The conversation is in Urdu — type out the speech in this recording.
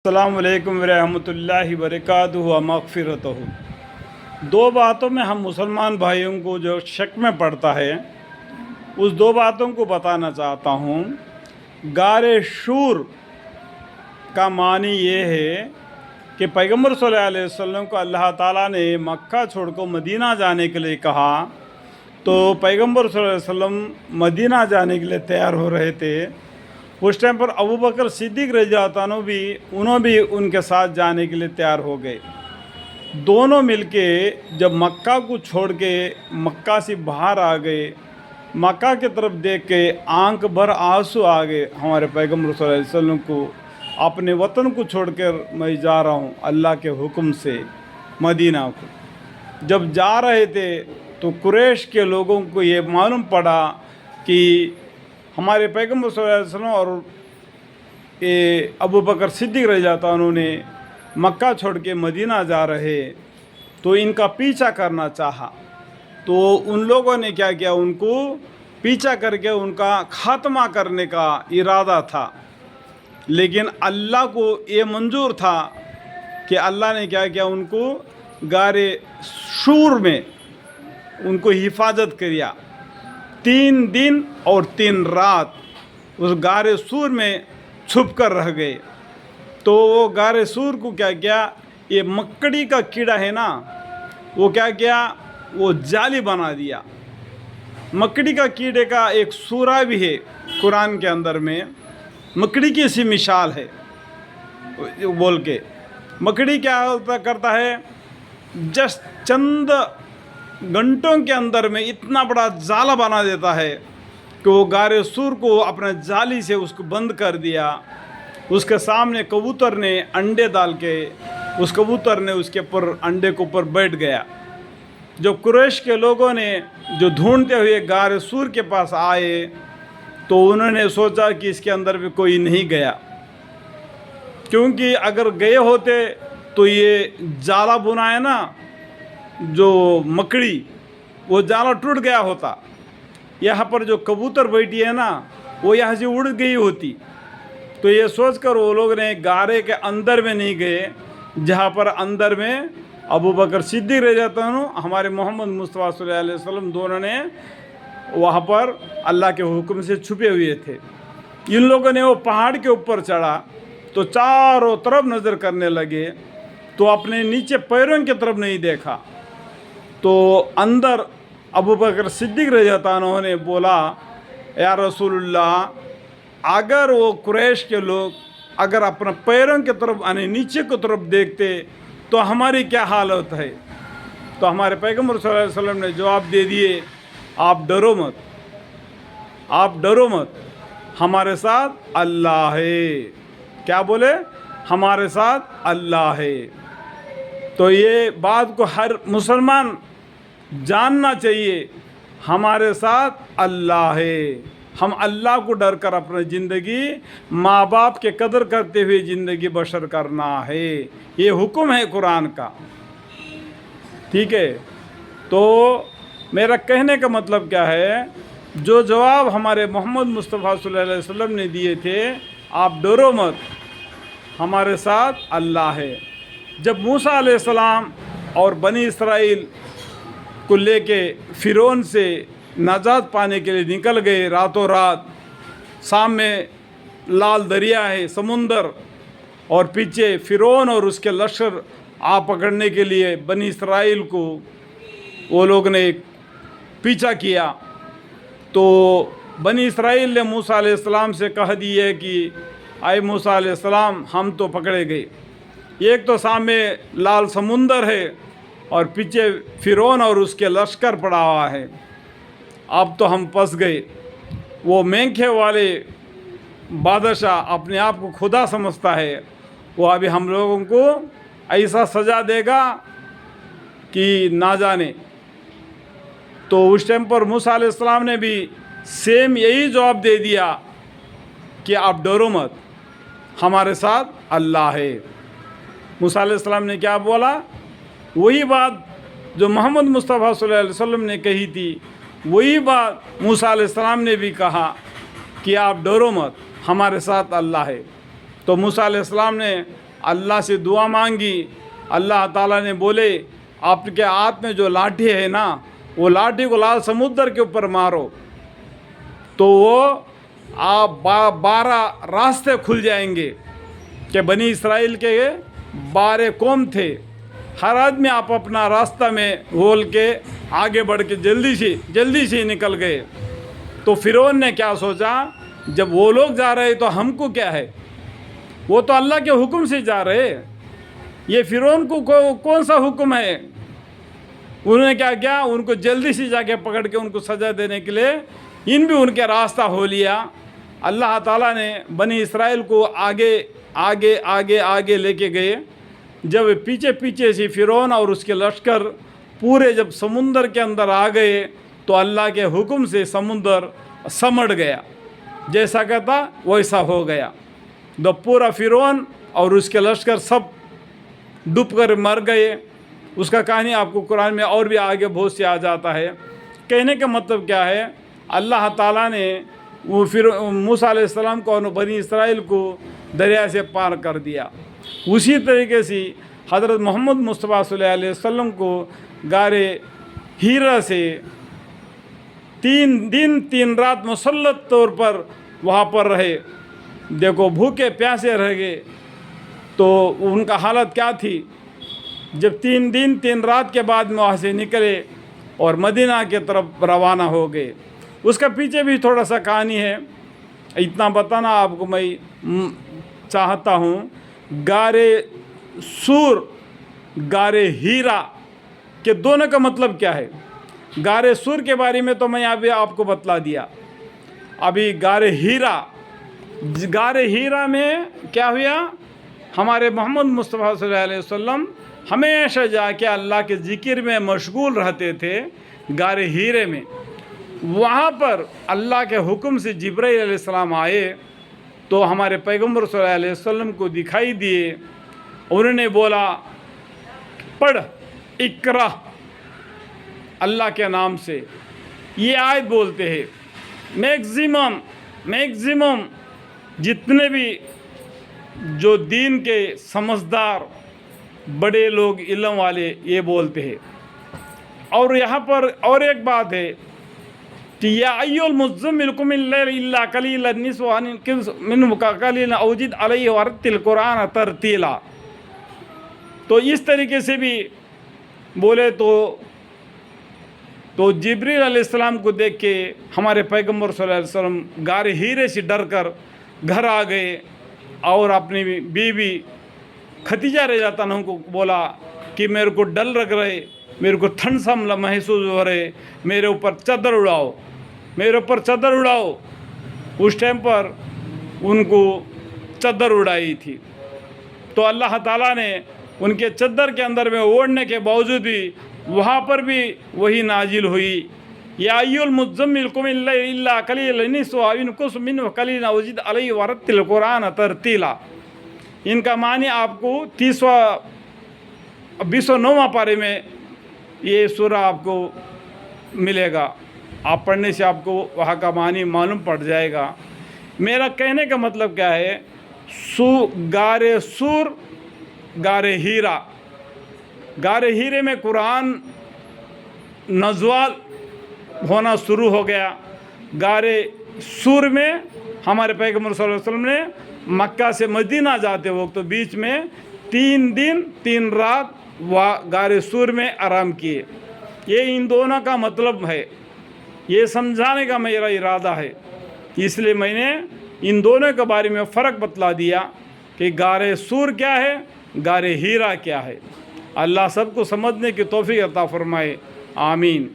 السلام علیکم ورحمۃ اللہ وبرکاتہ و مغفرتہ۔ دو باتوں میں ہم مسلمان بھائیوں کو جو شک میں پڑتا ہے اس دو باتوں کو بتانا چاہتا ہوں۔ غار شور کا معنی یہ ہے کہ پیغمبر صلی اللہ علیہ وسلم کو اللہ تعالیٰ نے مکہ چھوڑ کر مدینہ جانے کے لیے کہا، تو پیغمبر صلی اللہ علیہ وسلم مدینہ جانے کے لیے تیار ہو رہے تھے۔ اس ٹائم پر ابو بکر صدیق رضی اللہ عنہ انہوں بھی ان کے ساتھ جانے کے لیے تیار ہو گئے۔ دونوں مل کے جب مکہ کو چھوڑ کے مکہ سے باہر آ گئے، مکہ کی طرف دیکھ کے آنکھ بھر آنسو آ گئے ہمارے پیغمبر صلی اللہ علیہ وسلم کو، اپنے وطن کو چھوڑ کر میں جا رہا ہوں اللہ کے حکم سے مدینہ کو۔ جب جا رہے تھے تو قریش کے لوگوں کو یہ معلوم پڑا کہ ہمارے پیغمبر صلی اللہ علیہ وسلم اور ابو بکر صدیق رضی اللہ عنہ نے مکہ چھوڑ کے مدینہ جا رہے، تو ان کا پیچھا کرنا چاہا۔ تو ان لوگوں نے کیا کیا، ان کو پیچھا کر کے ان کا خاتمہ کرنے کا ارادہ تھا، لیکن اللہ کو یہ منظور تھا کہ اللہ نے کیا کیا، ان کو غار شور میں ان کو حفاظت کیا۔ 3 دن اور 3 رات اس غار سور میں چھپ کر رہ گئے۔ تو وہ غار سور کو کیا کیا، یہ مکڑی کا کیڑا ہے نا، وہ کیا کیا، وہ جالی بنا دیا۔ مکڑی کا کیڑے کا ایک سورہ بھی ہے قرآن کے اندر میں، مکڑی کی سی مثال ہے بول کے۔ مکڑی کیا کرتا ہے، جسٹ چند گھنٹوں کے اندر میں اتنا بڑا جالا بنا دیتا ہے کہ وہ غار سور کو اپنے جالی سے اس کو بند کر دیا۔ اس کے سامنے کبوتر نے انڈے ڈال کے اس کبوتر نے اس کے اوپر انڈے کے اوپر بیٹھ گیا۔ جب قریش کے لوگوں نے جو ڈھونڈتے ہوئے غار سور کے پاس آئے تو انہوں نے سوچا کہ اس کے اندر بھی کوئی نہیں گیا، کیونکہ اگر گئے ہوتے تو یہ جالا بنا ہے نا جو مکڑی، وہ جالا ٹوٹ گیا ہوتا۔ یہاں پر جو کبوتر بیٹھی ہے نا وہ یہاں سے اڑ گئی ہوتی۔ تو یہ سوچ کر وہ لوگ نے غارے کے اندر میں نہیں گئے، جہاں پر اندر میں ابو بکر صدیق رضی اللہ عنہ ہمارے محمد مصطفیٰ صلی اللہ علیہ وسلم دونوں نے وہاں پر اللہ کے حکم سے چھپے ہوئے تھے۔ ان لوگوں نے وہ پہاڑ کے اوپر چڑھا تو چاروں طرف نظر کرنے لگے، تو اپنے نیچے پیروں کی طرف نہیں دیکھا۔ تو اندر ابو بکر صدیق رضی اللہ عنہ نے بولا، یا رسول اللہ، اگر وہ قریش کے لوگ اگر اپنے پیروں کی طرف یعنی نیچے کی طرف دیکھتے تو ہماری کیا حالت ہے؟ تو ہمارے پیغمبر صلی اللہ علیہ وسلم نے جواب دے دیے، آپ ڈرو مت، آپ ڈرو مت، ہمارے ساتھ اللہ ہے۔ کیا بولے؟ ہمارے ساتھ اللہ ہے۔ تو یہ بات کو ہر مسلمان جاننا چاہیے، ہمارے ساتھ اللہ ہے۔ ہم اللہ کو ڈر کر اپنی زندگی ماں باپ کے قدر کرتے ہوئے زندگی بسر کرنا ہے، یہ حکم ہے قرآن کا، ٹھیک ہے؟ تو میرا کہنے کا مطلب کیا ہے، جو جواب ہمارے محمد مصطفیٰ صلی اللہ علیہ وسلم نے دیے تھے، آپ ڈرو مت، ہمارے ساتھ اللہ ہے۔ جب موسیٰ علیہ السلام اور بنی اسرائیل کو لے کے فرعون سے نجات پانے کے لیے نکل گئے راتوں رات، سامنے لال دریا ہے، سمندر، اور پیچھے فرعون اور اس کے لشکر آ پکڑنے کے لیے بنی اسرائیل کو وہ لوگ نے پیچھا کیا، تو بنی اسرائیل نے موسیٰ علیہ السلام سے کہہ دیے کہ اے موسیٰ علیہ السلام، ہم تو پکڑے گئے، ایک تو سامنے لال سمندر ہے اور پیچھے فرعون اور اس کے لشکر پڑا ہوا ہے، اب تو ہم پھنس گئے۔ وہ مینکھے والے بادشاہ اپنے آپ کو خدا سمجھتا ہے، وہ ابھی ہم لوگوں کو ایسا سزا دے گا کہ نہ جانے۔ تو اس ٹائم پر موسیٰ علیہ السلام نے بھی سیم یہی جواب دے دیا کہ آپ ڈرو مت، ہمارے ساتھ اللہ ہے۔ موسیٰ علیہ السلام نے کیا بولا؟ وہی بات جو محمد مصطفیٰ صلی اللہ علیہ وسلم نے کہی تھی، وہی بات موسیٰ علیہ السلام نے بھی کہا کہ آپ ڈرو مت، ہمارے ساتھ اللہ ہے۔ تو موسیٰ علیہ السلام نے اللہ سے دعا مانگی، اللہ تعالیٰ نے بولے آپ کے ہاتھ میں جو لاٹھی ہے نا، وہ لاٹھی کو لال سمندر کے اوپر مارو تو وہ آپ 12 راستے کھل جائیں گے کہ بنی اسرائیل کے 12 قوم تھے، ہر آدمی آپ اپنا راستہ میں بول کے آگے بڑھ کے جلدی سے نکل گئے۔ تو فرعون نے کیا سوچا، جب وہ لوگ جا رہے تو ہم کو کیا ہے، وہ تو اللہ کے حکم سے جا رہے، یہ فرعون کو کون سا حکم ہے؟ انہوں نے کیا کیا، ان کو جلدی سے جا کے پکڑ کے ان کو سزا دینے کے لیے ان بھی ان کے راستہ ہو لیا۔ اللہ تعالیٰ نے بنی اسرائیل کو آگے لے کے گئے۔ جب پیچھے سے فرعون اور اس کے لشکر پورے جب سمندر کے اندر آ گئے تو اللہ کے حکم سے سمندر سمٹ گیا، جیسا کہ تھا ویسا ہو گیا۔ تو پورا فرعون اور اس کے لشکر سب ڈوب کر مر گئے۔ اس کا کہانی آپ کو قرآن میں اور بھی آگے بہت سے آ جاتا ہے۔ کہنے کا مطلب کیا ہے، اللہ تعالیٰ نے وہ موسیٰ علیہ السلام کو اور بنی اسرائیل کو دریا سے پار کر دیا۔ اسی طریقے سے حضرت محمد مصطفیٰ صلی اللہ علیہ وسلم کو غار حرا سے 3 دن 3 رات مسلط طور پر وہاں پر رہے۔ دیکھو بھوکے پیاسے رہ گئے تو ان کا حالت کیا تھی۔ جب 3 دن 3 رات کے بعد میں وہاں سے نکلے اور مدینہ کے طرف روانہ ہو گئے۔ اس کا پیچھے بھی تھوڑا سا کہانی ہے، اتنا بتانا آپ کو میں چاہتا ہوں۔ غار سور، غار حرا کے دونوں کا مطلب کیا ہے۔ غار سور کے بارے میں تو میں ابھی آپ کو بتلا دیا۔ ابھی غار حرا میں کیا ہوا، ہمارے محمد مصطفیٰ صلی اللہ علیہ وسلم ہمیشہ جا کے اللہ کے ذکر میں مشغول رہتے تھے۔ غار حرا میں وہاں پر اللہ کے حکم سے جبرائیل علیہ السلام آئے تو ہمارے پیغمبر صلی اللہ علیہ وسلم کو دکھائی دیے۔ انہوں نے بولا پڑھ اقرا اللہ کے نام سے، یہ آیت بولتے ہیں۔ میکزیمم جتنے بھی جو دین کے سمجھدار بڑے لوگ علم والے یہ بولتے ہیں۔ اور یہاں پر اور ایک بات ہے کہ یا ایھا المزمل قم اللیل الا قلیلا نصفہ منہ قلیلا او زد علیہ ورتل القرآن ترتیلا۔ تو اس طریقے سے بھی بولے تو جبریل علیہ السلام کو دیکھ کے ہمارے پیغمبر صلی اللہ علیہ وسلم غار حرا سے ڈر کر گھر آ گئے اور اپنی بیوی خدیجہ رضی اللہ عنہا کو بولا کہ میرے کو ڈر لگ رہے، میرے کو ٹھنڈ سا محسوس ہو رہے، میرے اوپر چادر اڑاؤ۔ اس ٹائم پر ان کو چادر اڑائی تھی تو اللہ تعالیٰ نے ان کے چادر کے اندر میں اوڑھنے کے باوجود بھی وہاں پر بھی وہی نازل ہوئی، یا ایھا المزمل قم اللیل الا قلیلا نصفہ انقص منہ قلیلا او زد علیہ ورتل القرآن ترتیلا۔ ان کا معنی آپ کو 29واں پارے میں یہ سورہ آپ کو ملے گا، آپ پڑھنے سے آپ کو وہاں کا معنی معلوم پڑ جائے گا۔ میرا کہنے کا مطلب کیا ہے، غار سور، غار حرا۔ غار حرا میں قرآن نزول ہونا شروع ہو گیا۔ غار سور میں ہمارے پیغمبر صلی اللہ علیہ وسلم نے مکہ سے مدینہ جاتے وقت بیچ میں 3 دن 3 رات غار سور میں آرام کیے۔ یہ ان دونوں کا مطلب ہے، یہ سمجھانے کا میرا ارادہ ہے، اس لیے میں نے ان دونوں کے بارے میں فرق بتلا دیا کہ غار سور کیا ہے، غار حرا کیا ہے۔ اللہ سب کو سمجھنے کی توفیق عطا فرمائے، آمین۔